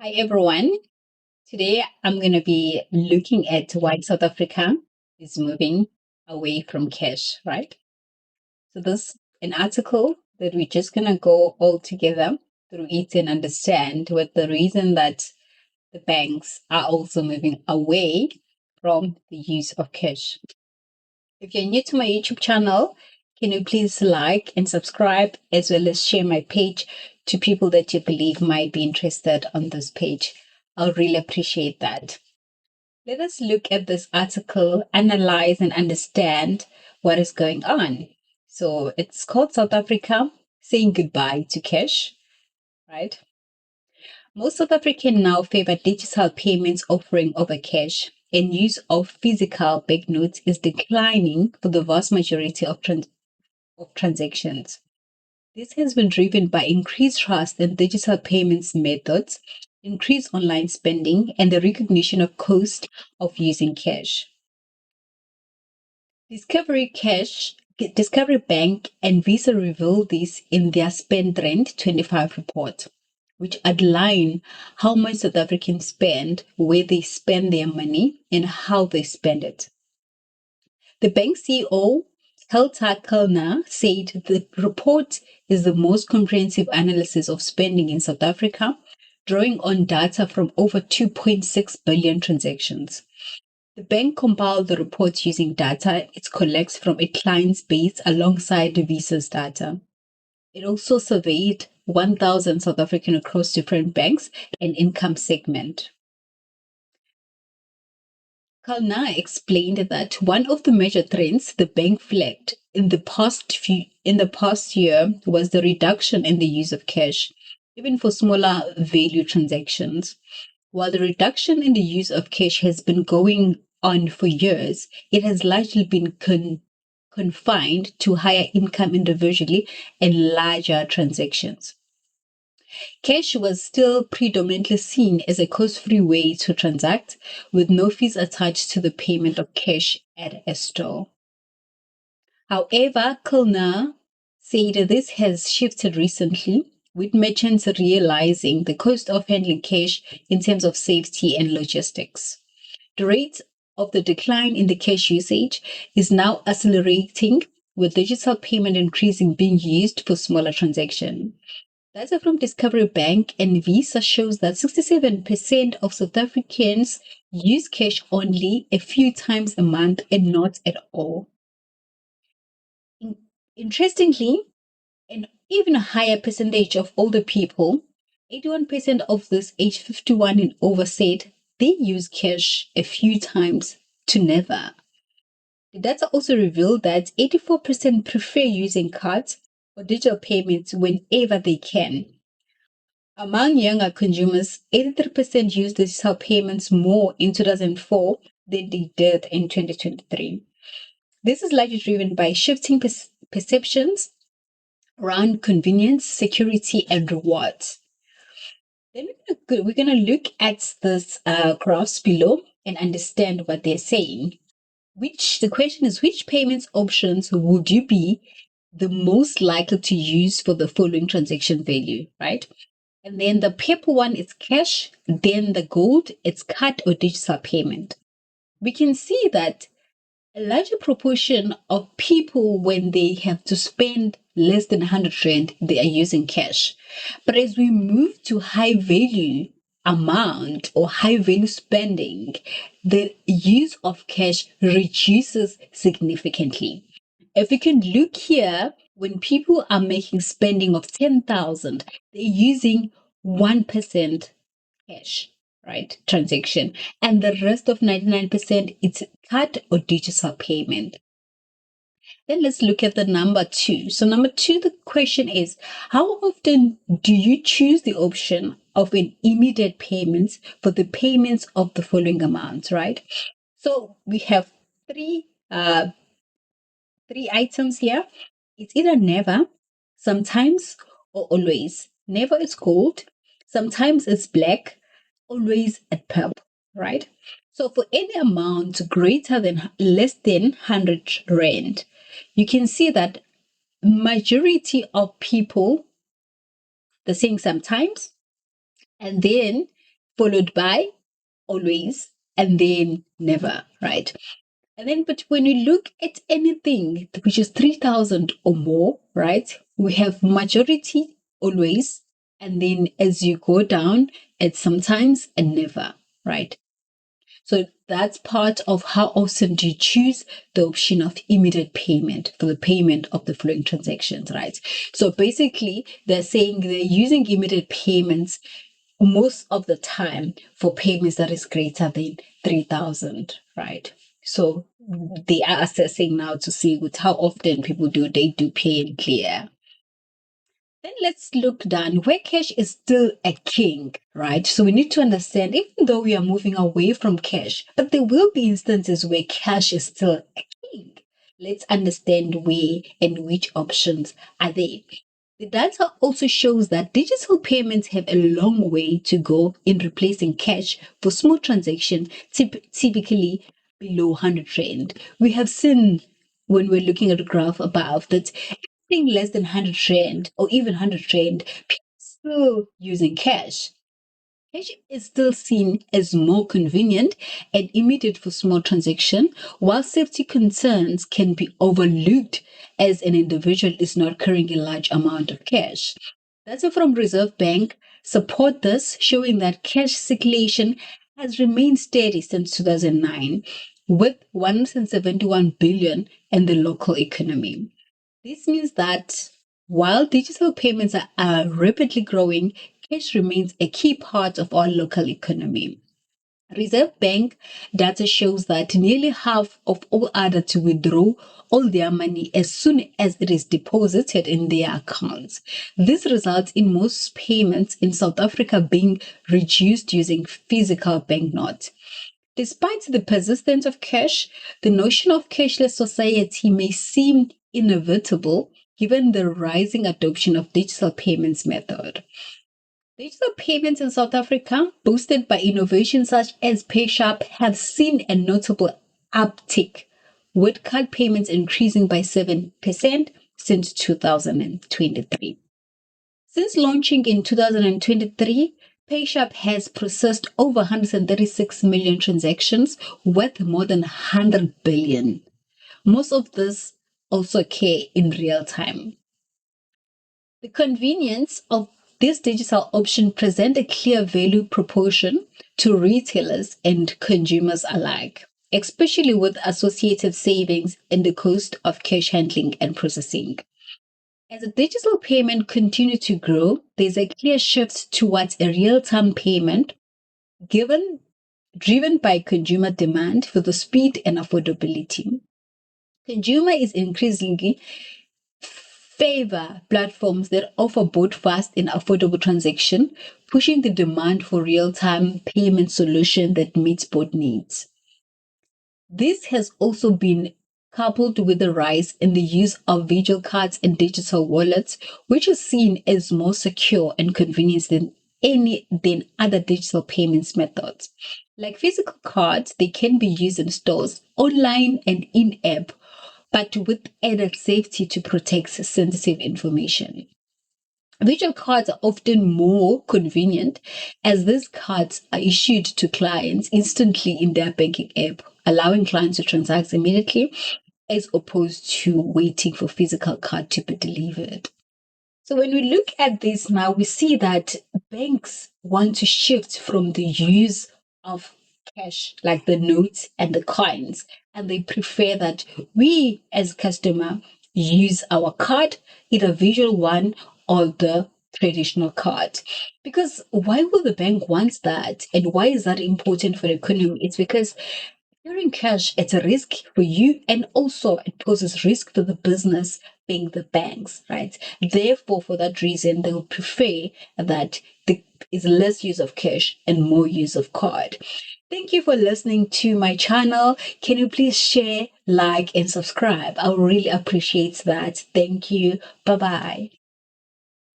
Hi everyone. Today I'm going to be looking at why South Africa is moving away from cash, right? So this an article that we're just going to go all together through it and understand what the reason that the banks are also moving away from the use of cash. If you're new to my YouTube channel, can you please like and subscribe as well as share my page to people that you believe might be interested on this page? I'll really appreciate that. Let us look at this article, analyze and understand what is going on. So it's called South Africa saying goodbye to cash, right? Most South Africans now favor digital payments offering over cash, and use of physical banknotes is declining for the vast majority of transactions. This has been driven by increased trust in digital payments methods, increased online spending, and the recognition of cost of using cash. Discovery Bank and Visa revealed this in their SpendTrend 25 report, which outline how much South Africans spend, where they spend their money, and how they spend it. The bank CEO, Helta Kellner, said the report is the most comprehensive analysis of spending in South Africa, drawing on data from over 2.6 billion transactions. The bank compiled the report using data it collects from a client's base alongside Visa's data. It also surveyed 1,000 South African across different banks and income segment. Kalna explained that one of the major trends the bank flagged in the past year was the reduction in the use of cash, even for smaller value transactions. While the reduction in the use of cash has been going on for years, it has largely been confined to higher income individually and larger transactions. Cash was still predominantly seen as a cost-free way to transact, with no fees attached to the payment of cash at a store. However, Kulna said this has shifted recently, with merchants realizing the cost of handling cash in terms of safety and logistics. The rate of the decline in the cash usage is now accelerating, with digital payment increasing being used for smaller transactions. Data from Discovery Bank and Visa shows that 67% of South Africans use cash only a few times a month and not at all. Interestingly, an even higher percentage of older people, 81% of this age 51 and over, said they use cash a few times to never. The data also revealed that 84% prefer using cards or digital payments whenever they can. Among younger consumers, 83% used digital payments more in 2004 than they did in 2023. This is largely driven by shifting perceptions around convenience, security, and rewards. Then we're going to look at this graphs below and understand what they're saying. The question is, which payments options would you be the most likely to use for the following transaction value, right? And then the purple one is cash. Then the gold, it's card or digital payment. We can see that a larger proportion of people, when they have to spend less than 100 Rand, they are using cash. But as we move to high value amount or high value spending, the use of cash reduces significantly. If you can look here, when people are making spending of 10,000, they're using 1% cash, right? Transaction. And the rest of 99%, it's card or digital payment. Then let's look at the number two. So number two, the question is, how often do you choose the option of an immediate payments for the payments of the following amounts, right? So we have three items here. It's either never, sometimes, or always. Never is gold, sometimes it's black, always at purple, right? So for any amount greater than less than 100 Rand, you can see that majority of people, they're saying sometimes, and then followed by always, and then never, right? And then, but when you look at anything which is 3,000 or more, right, we have majority always, and then as you go down, it's sometimes and never, right? So that's part of how often do you choose the option of immediate payment for the payment of the following transactions, right? So basically, they're saying they're using immediate payments most of the time for payments that is greater than 3,000, right? So they are assessing now to see with how often people they do pay and clear. Then let's look down where cash is still a king, right? So we need to understand, even though we are moving away from cash, but there will be instances where cash is still a king. Let's understand where and which options are there. The data also shows that digital payments have a long way to go in replacing cash for small transactions, typically below 100 Rand. We have seen when we're looking at the graph above that anything less than 100 Rand or even 100 Rand, people are still using cash. Cash is still seen as more convenient and immediate for small transactions, while safety concerns can be overlooked as an individual is not carrying a large amount of cash. Data from Reserve Bank support this, showing that cash circulation has remained steady since 2009, with 171 billion in the local economy. This means that while digital payments are rapidly growing, cash remains a key part of our local economy. Reserve Bank data shows that nearly half of all adults withdraw all their money as soon as it is deposited in their accounts. This results in most payments in South Africa being reduced using physical banknotes. Despite the persistence of cash, the notion of cashless society may seem inevitable given the rising adoption of digital payments method. Digital payments in South Africa, boosted by innovations such as PayShap, have seen a notable uptick, with card payments increasing by 7% since 2023. Since launching in 2023, PayShap has processed over 136 million transactions worth more than 100 billion. Most of this also occur in real time. The convenience of this digital option present a clear value proposition to retailers and consumers alike, especially with associated savings and the cost of cash handling and processing. As the digital payment continue to grow, there's a clear shift towards a real-time payment given driven by consumer demand for the speed and affordability. Consumer is increasingly favor platforms that offer both fast and affordable transaction, pushing the demand for real-time payment solution that meets both needs. This has also been coupled with the rise in the use of visual cards and digital wallets, which is seen as more secure and convenient than other digital payments methods. Like physical cards, they can be used in stores, online, and in-app, but with added safety to protect sensitive information. Virtual cards are often more convenient as these cards are issued to clients instantly in their banking app, allowing clients to transact immediately as opposed to waiting for physical card to be delivered. So when we look at this now, we see that banks want to shift from the use of cash, like the notes and the coins, and they prefer that we as customer use our card, either visual one or the traditional card. Because why will the bank want that? And why is that important for the economy? It's because carrying cash, it's a risk for you, and also it poses risk for the business, being the banks, right? Therefore, for that reason, they will prefer that there is less use of cash and more use of card. Thank you for listening to my channel. Can you please share, like, and subscribe? I would really appreciate that. Thank you. Bye bye.